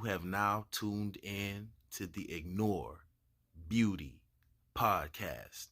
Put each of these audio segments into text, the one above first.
have now tuned in to the Ignore Beauty podcast.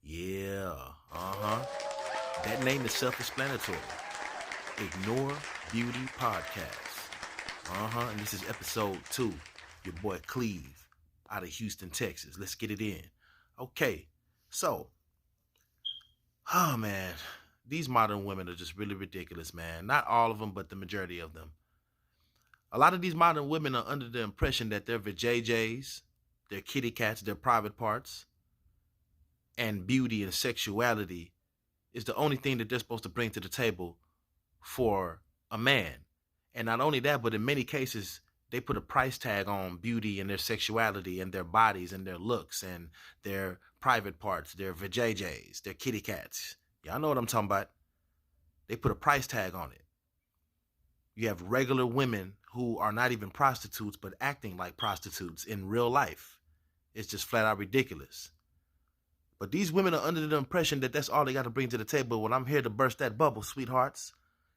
Yeah, that name is self-explanatory. Ignore Beauty podcast. And this is episode 2. Your boy Cleve out of Houston, Texas. Let's get it in. Okay, so, oh man, these modern women are just really ridiculous, man. Not all of them, but the majority of them. A lot of these modern women are under the impression that they're vajayjays, they're kitty cats, they're private parts, and beauty and sexuality is the only thing that they're supposed to bring to the table for a man. And not only that, but in many cases, they put a price tag on beauty and their sexuality and their bodies and their looks and their private parts, their vajayjays, their kitty cats. Y'all know what I'm talking about. They put a price tag on it. You have regular women who are not even prostitutes, but acting like prostitutes in real life. It's just flat out ridiculous. But these women are under the impression that that's all they got to bring to the table. Well, I'm here to burst that bubble, sweethearts.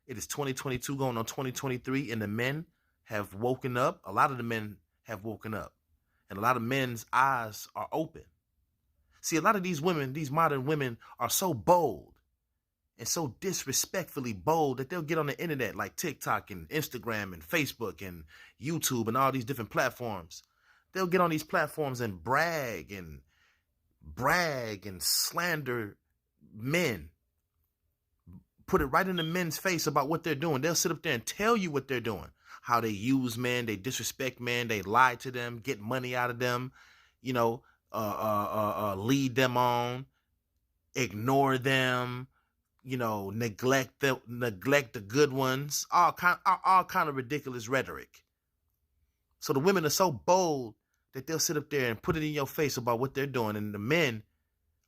It is 2022 going on 2023, and the men have woken up. A lot of the men have woken up, and a lot of men's eyes are open. See, a lot of these women, these modern women, are so bold and so disrespectfully bold that they'll get on the internet like TikTok and Instagram and Facebook and YouTube and all these different platforms. They'll get on these platforms and brag and slander men. Put it right in the men's face about what they're doing. They'll sit up there and tell you what they're doing. How they use men, they disrespect men, they lie to them, get money out of them, lead them on, ignore them, neglect the good ones, all kind of ridiculous rhetoric. So the women are so bold that they'll sit up there and put it in your face about what they're doing. And the men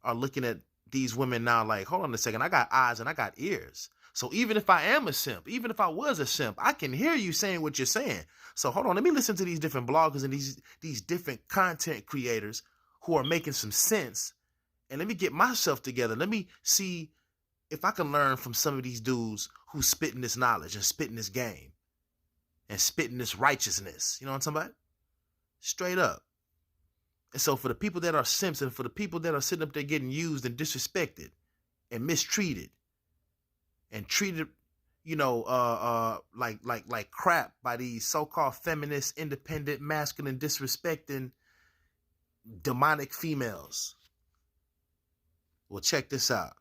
are looking at these women now like, hold on a second, I got eyes and I got ears. So even if I am a simp, even if I was a simp, I can hear you saying what you're saying. So hold on, let me listen to these different bloggers and these different content creators who are making some sense. And let me get myself together. Let me see if I can learn from some of these dudes who's spitting this knowledge and spitting this game and spitting this righteousness. You know what I'm talking about? Straight up. And so for the people that are simps and for the people that are sitting up there getting used and disrespected and mistreated and treated, like crap by these so-called feminist, independent, masculine, disrespecting, demonic females. Well, check this out.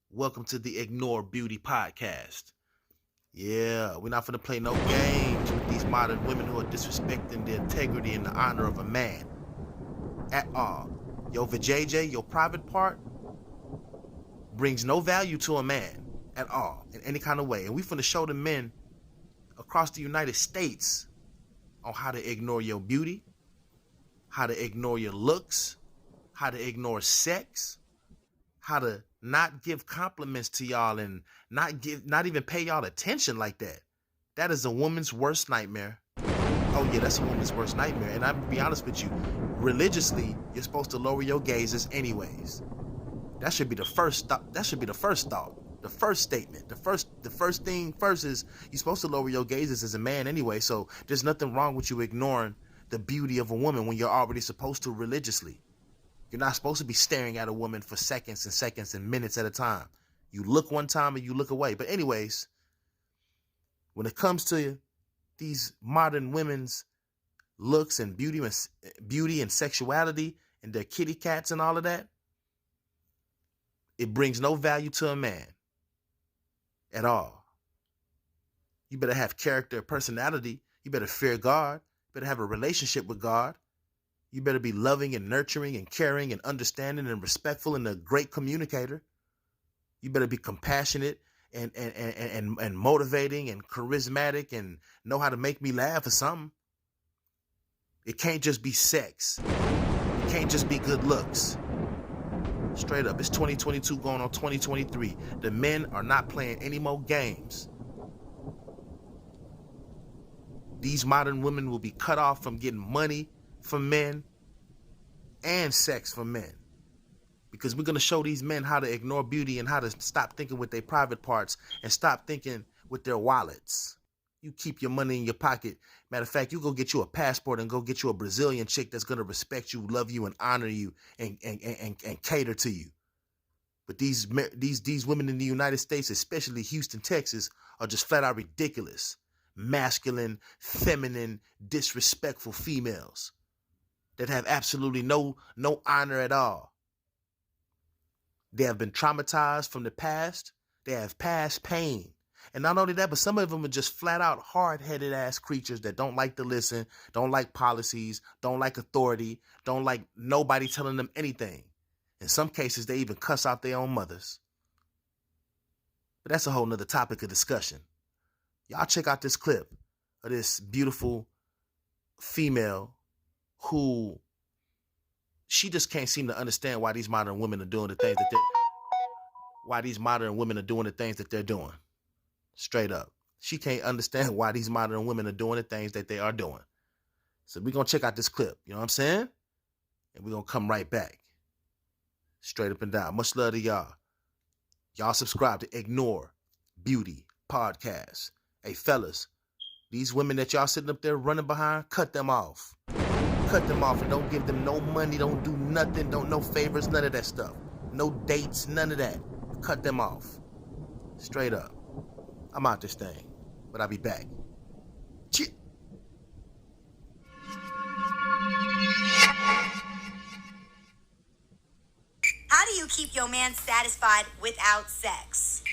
Welcome to the Ignore Beauty podcast. Yeah, we're not finna play no games with these modern women who are disrespecting the integrity and the honor of a man at all. Your vajayjay, your private part, brings no value to a man at all in any kind of way. And we finna show the men across the United States on how to ignore your beauty, how to ignore your looks, how to ignore sex, how to not give compliments to y'all and not even pay y'all attention like that. That is a woman's worst nightmare. Oh yeah, that's a woman's worst nightmare. And I'm gonna be honest with you, religiously, you're supposed to lower your gazes anyways. That should be the first thought. That should be the first thought. The first statement. The first thing first is you're supposed to lower your gazes as a man anyway. So there's nothing wrong with you ignoring the beauty of a woman when you're already supposed to religiously. You're not supposed to be staring at a woman for seconds and seconds and minutes at a time. You look one time and you look away. But anyways, when it comes to these modern women's looks and beauty and sexuality and their kitty cats and all of that, it brings no value to a man at all. You better have character, personality. You better fear God. You better have a relationship with God. You better be loving and nurturing and caring and understanding and respectful and a great communicator. You better be compassionate and motivating and charismatic and know how to make me laugh or something. It can't just be sex. It can't just be good looks. Straight up, it's 2022 going on 2023. The men are not playing any more games. These modern women will be cut off from getting money from men and sex from men. Because we're going to show these men how to ignore beauty and how to stop thinking with their private parts and stop thinking with their wallets. You keep your money in your pocket. Matter of fact, you go get you a passport and go get you a Brazilian chick that's gonna respect you, love you, and honor you, and cater to you. But these women in the United States, especially Houston, Texas, are just flat out ridiculous, masculine, feminine, disrespectful females that have absolutely no honor at all. They have been traumatized from the past. They have past pain. And not only that, but some of them are just flat out hard-headed ass creatures that don't like to listen, don't like policies, don't like authority, don't like nobody telling them anything. In some cases, they even cuss out their own mothers. But that's a whole nother topic of discussion. Y'all check out this clip of this beautiful female who she just can't seem to understand why these modern women are doing the things that they're doing. Straight up. She can't understand why these modern women are doing the things that they are doing. So we're going to check out this clip. You know what I'm saying? And we're going to come right back. Straight up and down. Much love to y'all. Y'all subscribe to Ignore Beauty Podcast. Hey, fellas, these women that y'all sitting up there running behind, cut them off. Cut them off and don't give them no money. Don't do nothing. No favors. None of that stuff. No dates. None of that. Cut them off. Straight up. I'm out this thing, but I'll be back. How do you keep your man satisfied without sex?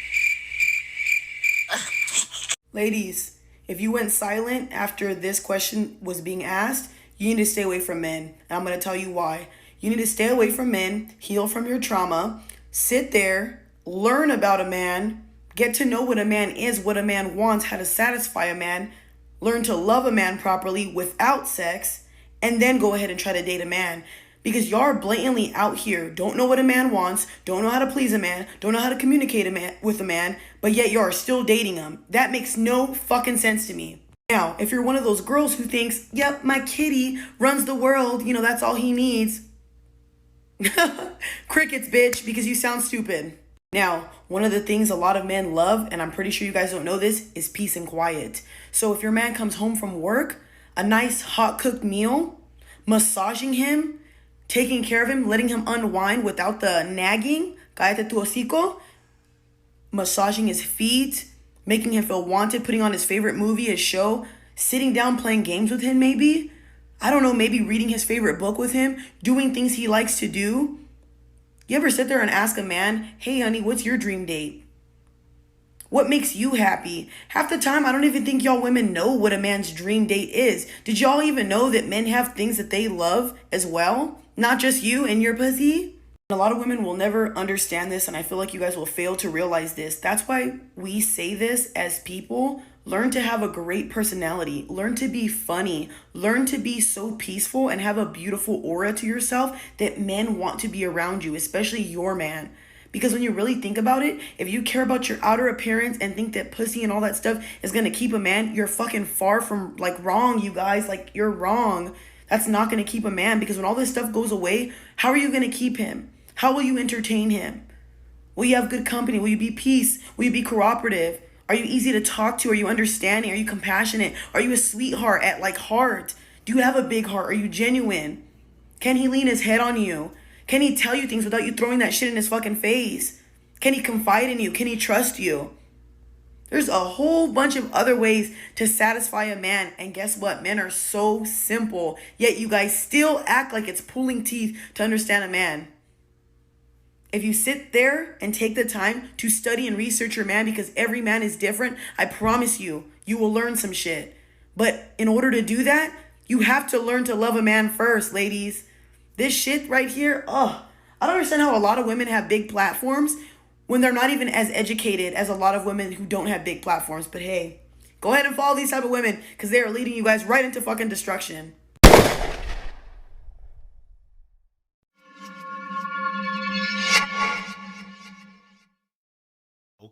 Ladies, if you went silent after this question was being asked, you need to stay away from men. And I'm going to tell you why. You need to stay away from men, heal from your trauma, sit there, learn about a man, get to know what a man is, what a man wants, how to satisfy a man, learn to love a man properly without sex, and then go ahead and try to date a man. Because y'all are blatantly out here, don't know what a man wants, don't know how to please a man, don't know how to communicate with a man, but yet you are still dating him. That makes no fucking sense to me. Now, if you're one of those girls who thinks, yep, my kitty runs the world, that's all he needs. Crickets, bitch, because you sound stupid. Now, one of the things a lot of men love, and I'm pretty sure you guys don't know this, is peace and quiet. So if your man comes home from work, a nice hot cooked meal, massaging him, taking care of him, letting him unwind without the nagging, cállate tu hocico, massaging his feet, making him feel wanted, putting on his favorite movie, his show, sitting down playing games with him maybe, I don't know, maybe reading his favorite book with him, doing things he likes to do. You ever sit there and ask a man, hey honey, what's your dream date? What makes you happy? Half the time, I don't even think y'all women know what a man's dream date is. Did y'all even know that men have things that they love as well? Not just you and your pussy? A lot of women will never understand this, and I feel like you guys will fail to realize this. That's why we say this as people. Learn to have a great personality. Learn to be funny. Learn to be so peaceful and have a beautiful aura to yourself that men want to be around you, especially your man. Because when you really think about it, if you care about your outer appearance and think that pussy and all that stuff is going to keep a man, you're fucking far from wrong, you guys. You're wrong. That's not going to keep a man, because when all this stuff goes away, how are you going to keep him? How will you entertain him? Will you have good company? Will you be peace? Will you be cooperative? Are you easy to talk to? Are you understanding? Are you compassionate? Are you a sweetheart at heart? Do you have a big heart? Are you genuine? Can he lean his head on you? Can he tell you things without you throwing that shit in his fucking face? Can he confide in you? Can he trust you? There's a whole bunch of other ways to satisfy a man. And guess what? Men are so simple. Yet you guys still act like it's pulling teeth to understand a man. If you sit there and take the time to study and research your man, because every man is different, I promise you, you will learn some shit. But in order to do that, you have to learn to love a man first, ladies. This shit right here, I don't understand how a lot of women have big platforms when they're not even as educated as a lot of women who don't have big platforms. But hey, go ahead and follow these type of women, because they are leading you guys right into fucking destruction.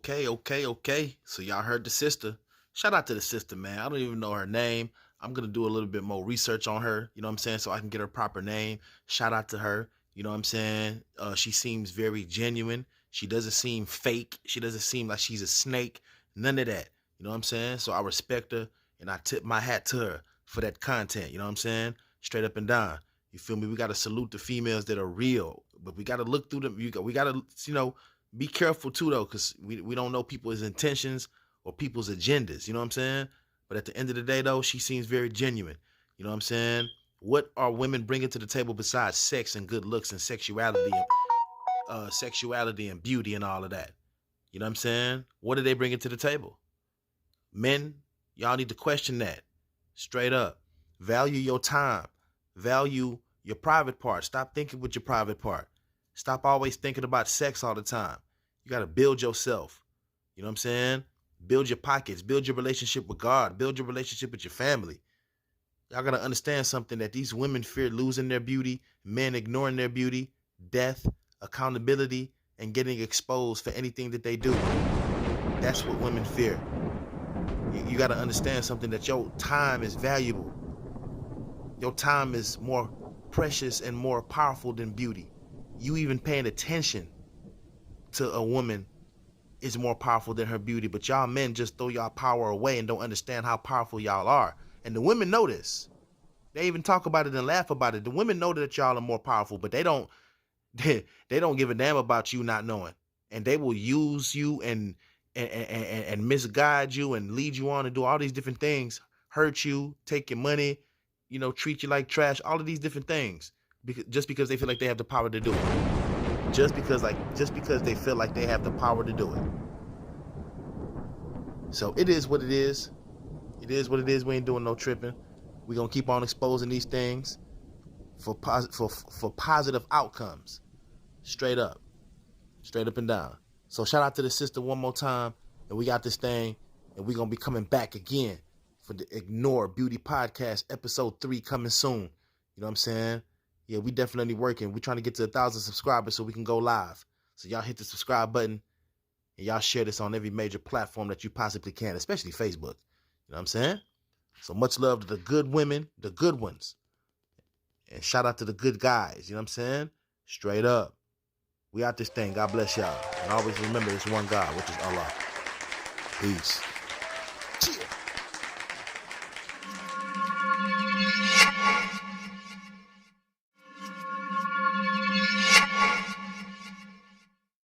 Okay. So y'all heard the sister. Shout out to the sister, man. I don't even know her name. I'm going to do a little bit more research on her, you know what I'm saying, so I can get her proper name. Shout out to her, you know what I'm saying. She seems very genuine. She doesn't seem fake. She doesn't seem like she's a snake. None of that. You know what I'm saying? So I respect her and I tip my hat to her for that content. You know what I'm saying? Straight up and down. You feel me? We got to salute the females that are real, but we got to look through them. We got to, be careful too, though, because we don't know people's intentions or people's agendas. You know what I'm saying? But at the end of the day, though, she seems very genuine. You know what I'm saying? What are women bringing to the table besides sex and good looks and sexuality and beauty and all of that? You know what I'm saying? What are they bringing to the table? Men, y'all need to question that. Straight up. Value your time. Value your private part. Stop thinking with your private part. Stop always thinking about sex all the time. You got to build yourself. You know what I'm saying? Build your pockets. Build your relationship with God. Build your relationship with your family. Y'all got to understand something, that these women fear losing their beauty, men ignoring their beauty, death, accountability, and getting exposed for anything that they do. That's what women fear. You got to understand something, that your time is valuable. Your time is more precious and more powerful than beauty. You even paying attention to a woman is more powerful than her beauty, but y'all men just throw y'all power away and don't understand how powerful y'all are. And the women know this. They even talk about it and laugh about it. The women know that y'all are more powerful, but they don't give a damn about you not knowing. And they will use you and misguide you and lead you on and do all these different things, hurt you, take your money, treat you like trash, all of these different things, just because they feel like they have the power to do it. Just because they feel like they have the power to do it. So it is what it is. It is what it is. We ain't doing no tripping. We're going to keep on exposing these things for positive outcomes. Straight up and down. So shout out to the sister one more time. And we got this thing. And we're going to be coming back again for the Ignore Beauty Podcast, episode 3 coming soon. You know what I'm saying? Yeah, we definitely working. We're trying to get to 1,000 subscribers so we can go live. So y'all hit the subscribe button. And y'all share this on every major platform that you possibly can, especially Facebook. You know what I'm saying? So much love to the good women, the good ones. And shout out to the good guys. You know what I'm saying? Straight up. We out this thing. God bless y'all. And always remember, there's one God, which is Allah. Peace. Cheers.